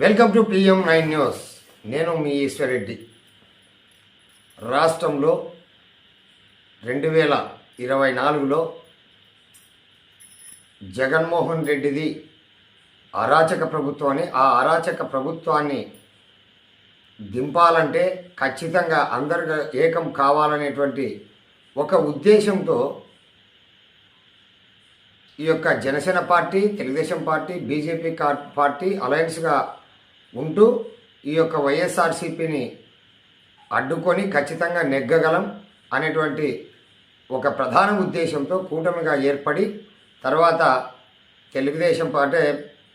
Welcome to PM9 news. నేను మీ ఈశ్వరెడ్డి. రాష్ట్రంలో 2024లో జగన్మోహన్ రెడ్డిది అరాచక ప్రభుత్వాన్ని, ఆ అరాచక ప్రభుత్వాన్ని దింపాలంటే ఖచ్చితంగా అందరు ఏకం కావాలనేటువంటి ఒక ఉద్దేశంతో ఈ యొక్క Janasena party, Telugudesam party, BJP party అలయన్స్గా ఉంటూ ఈ యొక్క వైఎస్ఆర్సీపీని అడ్డుకొని ఖచ్చితంగా నెగ్గగలం అనేటువంటి ఒక ప్రధాన ఉద్దేశంతో కూటమిగా ఏర్పడి తర్వాత తెలుగుదేశం పార్టీ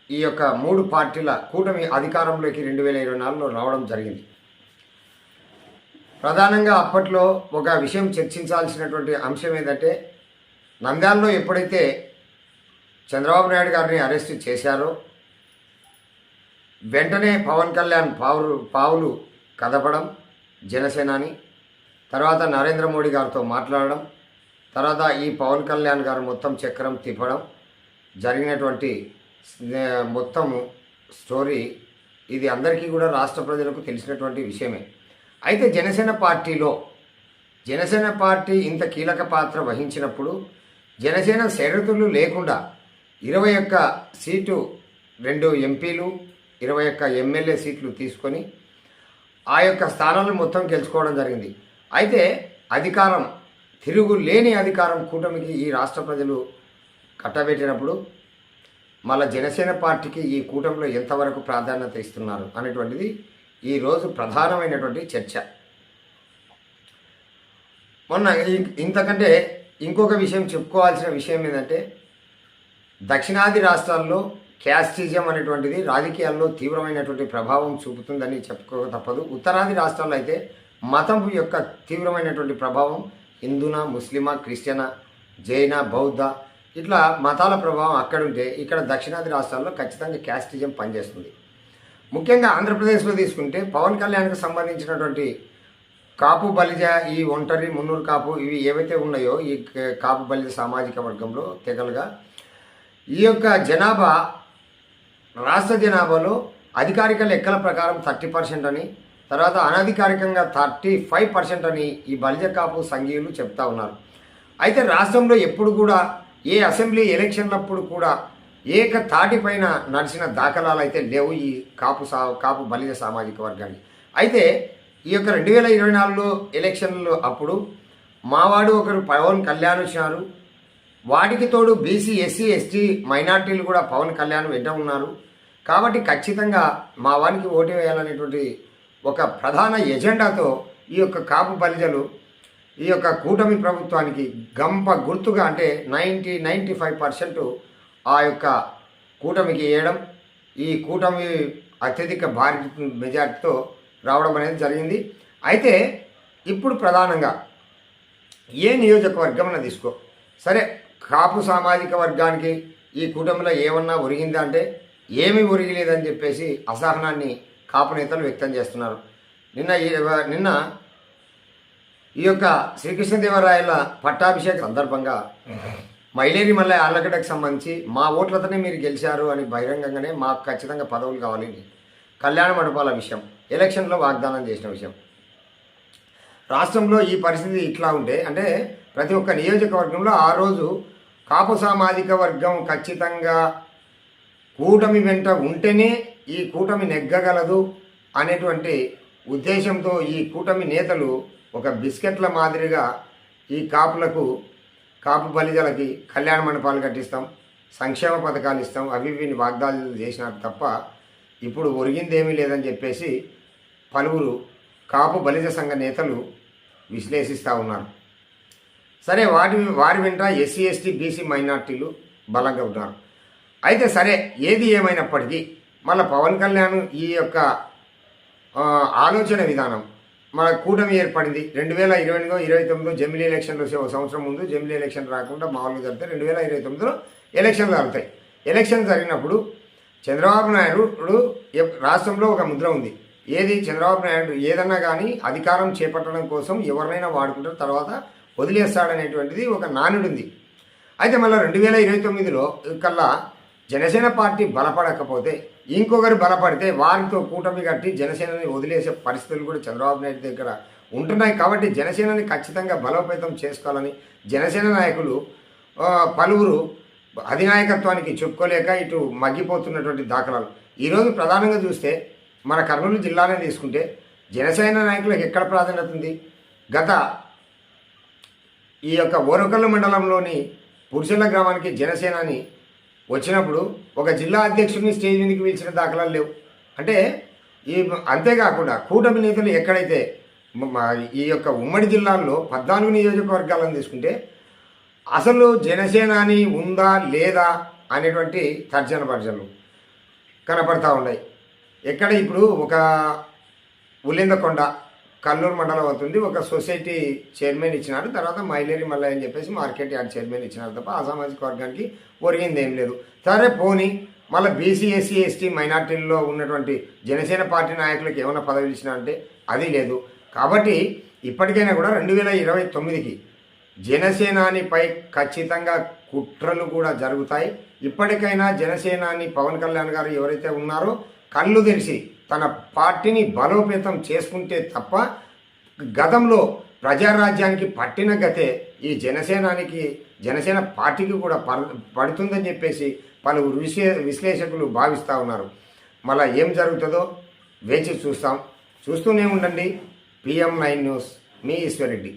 ఈ యొక్క 3 పార్టీల కూటమి అధికారంలోకి 2024లో రావడం జరిగింది. ప్రధానంగా అప్పట్లో ఒక విషయం చర్చించాల్సినటువంటి అంశం ఏంటంటే, నంద్యాలలో ఎప్పుడైతే చంద్రబాబు నాయుడు గారిని అరెస్ట్ చేశారో వెంటనే పవన్ కళ్యాణ్ పావులు కదపడం, జనసేనాని తర్వాత నరేంద్ర మోడీ గారితో మాట్లాడడం, తర్వాత ఈ పవన్ కళ్యాణ్ గారు మొత్తం చక్రం తిప్పడం జరిగినటువంటి మొత్తం స్టోరీ ఇది అందరికీ కూడా రాష్ట్ర ప్రజలకు తెలిసినటువంటి విషయమే. అయితే జనసేన పార్టీ ఇంత కీలక పాత్ర వహించినప్పుడు జనసేన షరతులు లేకుండా 21 సీటు 2 ఎంపీలు 21 ఎమ్మెల్యే సీట్లు తీసుకొని ఆ యొక్క స్థానాలను మొత్తం గెలుచుకోవడం జరిగింది. అయితే అధికారం, తిరుగులేని అధికారం కూటమికి ఈ రాష్ట్ర ప్రజలు కట్టబెట్టినప్పుడు మళ్ళీ జనసేన పార్టీకి ఈ కూటమిలో ఎంతవరకు ప్రాధాన్యత ఇస్తున్నారు అనేటువంటిది ఈరోజు ప్రధానమైనటువంటి చర్చ. మొన్న ఇంతకంటే ఇంకొక విషయం చెప్పుకోవాల్సిన విషయం ఏంటంటే, దక్షిణాది రాష్ట్రాల్లో క్యాస్టిజం అనేటువంటిది రాజకీయాల్లో తీవ్రమైనటువంటి ప్రభావం చూపుతుందని చెప్పుకోక తప్పదు. ఉత్తరాది రాష్ట్రాల్లో అయితే మతం యొక్క తీవ్రమైనటువంటి ప్రభావం, హిందూనా, ముస్లిమా, క్రిస్టియనా, జైన, బౌద్ధ ఇట్లా మతాల ప్రభావం అక్కడుంటే, ఇక్కడ దక్షిణాది రాష్ట్రాల్లో ఖచ్చితంగా క్యాస్టిజం పనిచేస్తుంది. ముఖ్యంగా ఆంధ్రప్రదేశ్లో తీసుకుంటే పవన్ కళ్యాణ్కి సంబంధించినటువంటి కాపు బలిజ, ఈ ఒంటరి, మున్నూరు కాపు ఇవి ఏవైతే ఉన్నాయో ఈ కాపు బలిజ సామాజిక వర్గంలో తెగలుగా ఈ యొక్క జనాభా రాష్ట్ర జనాభాలో అధికారిక లెక్కల ప్రకారం 30% అని, తర్వాత అనధికారికంగా 35% అని ఈ బలిజ కాపు సంఘీయులు చెప్తా ఉన్నారు. అయితే రాష్ట్రంలో ఎప్పుడు కూడా ఏ అసెంబ్లీ ఎలక్షన్లప్పుడు కూడా ఏకతాటిపైన నడిచిన దాఖలాలు అయితే లేవు ఈ కాపు బలిజ సామాజిక వర్గాన్ని. అయితే ఈ యొక్క 2024లో ఎలక్షన్లు అప్పుడు మావాడు ఒకరు పవన్ కళ్యాణ్ వచ్చినారు, వాటికి తోడు బీసీ, ఎస్సీ, ఎస్టీ మైనార్టీలు కూడా పవన్ కళ్యాణ్ వెంట ఉన్నారు. కాబట్టి ఖచ్చితంగా మా వానికి ఓటు వేయాలనేటువంటి ఒక ప్రధాన ఎజెండాతో ఈ యొక్క కాపు బలిజలు ఈ యొక్క కూటమి ప్రభుత్వానికి గంప గుర్తుగా అంటే 95% ఆ యొక్క కూటమికి వేయడం, ఈ కూటమి అత్యధిక భారీ మెజార్టీతో రావడం అనేది జరిగింది. అయితే ఇప్పుడు ప్రధానంగా ఏ నియోజకవర్గం అన్న తీసుకో సరే, కాపు సామాజిక వర్గానికి ఈ కూటమిలో ఏమన్నా ఒరిగిందా అంటే ఏమీ ఒరిగలేదని చెప్పేసి అసహనాన్ని కాపు నేతలు వ్యక్తం చేస్తున్నారు. నిన్న ఈ యొక్క శ్రీకృష్ణదేవరాయల పట్టాభిషేక సందర్భంగా మైలేరి మల్లె ఆళ్లగడ్డకు సంబంధించి మా ఓట్లతోనే మీరు గెలిచారు అని బహిరంగంగానే మాకు ఖచ్చితంగా పదవులు కావాలని కళ్యాణ మండపాల విషయం ఎలక్షన్లో వాగ్దానం చేసిన విషయం. రాష్ట్రంలో ఈ పరిస్థితి ఇట్లా ఉంటే అంటే ప్రతి ఒక్క నియోజకవర్గంలో ఆ రోజు కాపు సామాజిక వర్గం ఖచ్చితంగా కూటమి వెంట ఉంటేనే ఈ కూటమి నెగ్గగలదు అనేటువంటి ఉద్దేశంతో ఈ కూటమి నేతలు ఒక బిస్కెట్ల మాదిరిగా ఈ కాపు బలిజలకి కళ్యాణ మండపాలు కట్టిస్తాం, సంక్షేమ పథకాలు ఇస్తాం, అవి ఇవి వాగ్దానాలు చేసినారు తప్ప ఇప్పుడు ఒరిగిందేమీ లేదని చెప్పేసి పలువురు కాపు బలిజ సంఘ నేతలు విశ్లేషిస్తూ ఉన్నారు. సరే, వారి వెంట ఎస్సీ, ఎస్టీ, బీసీ మైనార్టీలు బలంగా ఉన్నారు. అయితే సరే, ఏది ఏమైనప్పటికీ మళ్ళీ పవన్ కళ్యాణ్ ఈ యొక్క ఆలోచన విధానం మన కూటమి ఏర్పడింది 2029 జమిలీ ఎలక్షన్లు ఒక సంవత్సరం ముందు జమిలీ ఎలక్షన్ రాకుండా మామూలుగా జరిగితే 2029లో ఎలక్షన్లు జరుగుతాయి. ఎలక్షన్ జరిగినప్పుడు చంద్రబాబు నాయుడు రాష్ట్రంలో ఒక ముద్ర ఉంది. ఏది చంద్రబాబు నాయుడు ఏదన్నా కానీ అధికారం చేపట్టడం కోసం ఎవరినైనా వాడుకుంటారు, తర్వాత వదిలేస్తాడనేటువంటిది ఒక నానుడు ఉంది. అయితే మళ్ళీ 2029లో కల్లా జనసేన పార్టీ బలపడకపోతే ఇంకొకరు బలపడితే వారితో కూటమి కట్టి జనసేనని వదిలేసే పరిస్థితులు కూడా చంద్రబాబు నాయుడు దగ్గర ఉంటున్నాయి. కాబట్టి జనసేనని ఖచ్చితంగా బలోపేతం చేసుకోవాలని జనసేన నాయకులు పలువురు అధినాయకత్వానికి చెప్పుకోలేక ఇటు మగ్గిపోతున్నటువంటి దాఖలాలు. ఈరోజు ప్రధానంగా చూస్తే మన కర్నూలు జిల్లానే తీసుకుంటే జనసేన నాయకులకు ఎక్కడ ప్రాధాన్యత ఉంది? గత ఈ యొక్క ఓరకల్లు మండలంలోని పురుషుల గ్రామానికి జనసేనని వచ్చినప్పుడు ఒక జిల్లా అధ్యక్షుడిని స్టేజ్ మీదకి పిలిచిన దాఖలాలు లేవు. అంటే అంతేకాకుండా కూటమి నేతలు ఎక్కడైతే ఈ యొక్క ఉమ్మడి జిల్లాల్లో 14 నియోజకవర్గాలను తీసుకుంటే అసలు జనసేనాని ఉందా లేదా అనేటువంటి తర్జన భర్జనలు కనపడతా ఉన్నాయి. ఎక్కడ ఇప్పుడు ఒక ఉలిందకొండ కల్లూరు మండలం అవుతుంది, ఒక సొసైటీ చైర్మన్ ఇచ్చినారు, తర్వాత మైలేరి మల్లయ్య అని చెప్పేసి మార్కెట్ యార్డ్ చైర్మన్ ఇచ్చినారు తప్ప ఆ సామాజిక వర్గానికి ఒరిగింది ఏం లేదు. సరే పోనీ మళ్ళీ బీసీ ఎస్సీ ఎస్టీ మైనార్టీల్లో ఉన్నటువంటి జనసేన పార్టీ నాయకులకు ఏమైనా పదవులు ఇచ్చినారంటే అది లేదు. కాబట్టి ఇప్పటికైనా కూడా 2029కి జనసేనానిపై ఖచ్చితంగా కుట్రలు కూడా జరుగుతాయి. ఇప్పటికైనా జనసేనాని పవన్ కళ్యాణ్ గారు ఎవరైతే ఉన్నారో కళ్ళు తెరిచి తన పార్టీని బలోపేతం చేసుకుంటే తప్ప గతంలో ప్రజారాజ్యానికి పట్టిన గతే ఈ జనసేన పార్టీకి కూడా పడుతుందని చెప్పేసి పలువురు విశ్లేషకులు భావిస్తూ ఉన్నారు. మళ్ళీ ఏం జరుగుతుందో వేచి చూస్తూనే ఉండండి. PM9 న్యూస్, మీ ఈశ్వర్ రెడ్డి.